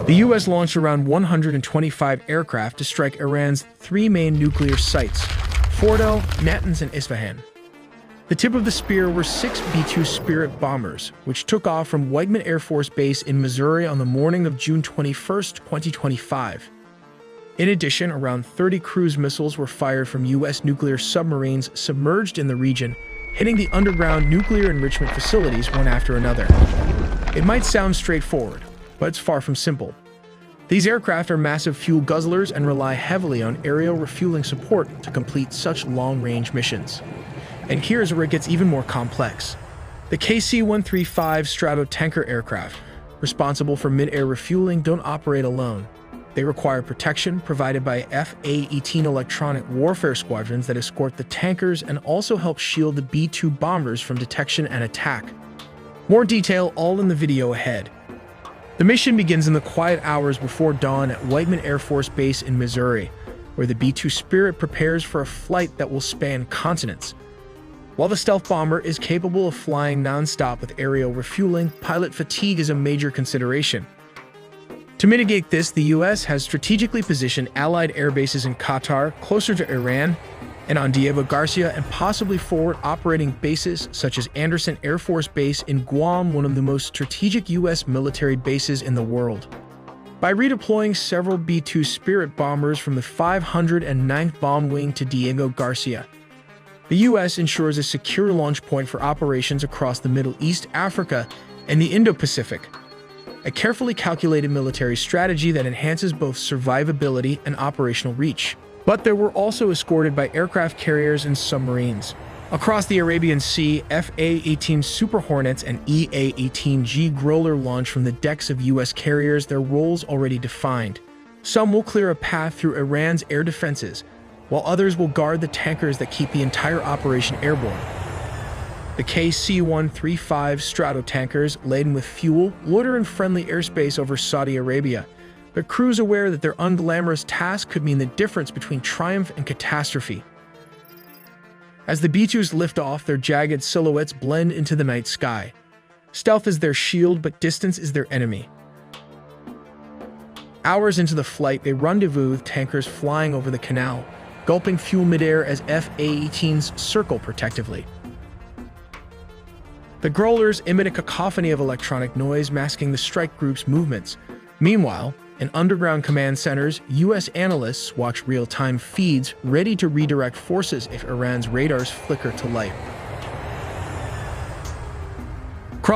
The U.S. launched around 125 aircraft to strike Iran's three main nuclear sites: Fordo, Natanz, and Isfahan. The tip of the spear were 6 B-2 Spirit bombers, which took off from Whiteman Air Force Base in Missouri on the morning of June 21, 2025. In addition, around 30 cruise missiles were fired from U.S. nuclear submarines submerged in the region, hitting the underground nuclear enrichment facilities one after another. It might sound straightforward, but it's far from simple. These aircraft are massive fuel guzzlers and rely heavily on aerial refueling support to complete such long-range missions. And here's where it gets even more complex. The KC-135 Stratotanker aircraft, responsible for mid-air refueling, don't operate alone. They require protection provided by F-A-18 electronic warfare squadrons that escort the tankers and also help shield the B-2 bombers from detection and attack. More detail all in the video ahead. The mission begins in the quiet hours before dawn at Whiteman Air Force Base in Missouri, where the B-2 Spirit prepares for a flight that will span continents. While the stealth bomber is capable of flying non-stop with aerial refueling, pilot fatigue is a major consideration. To mitigate this, the U.S. has strategically positioned Allied air bases in Qatar, closer to Iran, and on Diego Garcia, and possibly forward operating bases such as Andersen Air Force Base in Guam, one of the most strategic U.S. military bases in the world. By redeploying several B-2 Spirit bombers from the 509th Bomb Wing to Diego Garcia, the U.S. ensures a secure launch point for operations across the Middle East, Africa, and the Indo-Pacific. A carefully calculated military strategy that enhances both survivability and operational reach. But they were also escorted by aircraft carriers and submarines. Across the Arabian Sea, F-A-18 Super Hornets and EA-18G Growler launch from the decks of U.S. carriers, their roles already defined. Some will clear a path through Iran's air defenses, while others will guard the tankers that keep the entire operation airborne. The KC-135 Stratotankers, laden with fuel, loiter in friendly airspace over Saudi Arabia, but crews aware that their unglamorous task could mean the difference between triumph and catastrophe. As the B-2s lift off, their jagged silhouettes blend into the night sky. Stealth is their shield, but distance is their enemy. Hours into the flight, they rendezvous with tankers flying over the canal, gulping fuel midair as F-A-18s circle protectively. The Growlers emit a cacophony of electronic noise, masking the strike group's movements. Meanwhile, in underground command centers, U.S. analysts watch real-time feeds ready to redirect forces if Iran's radars flicker to light.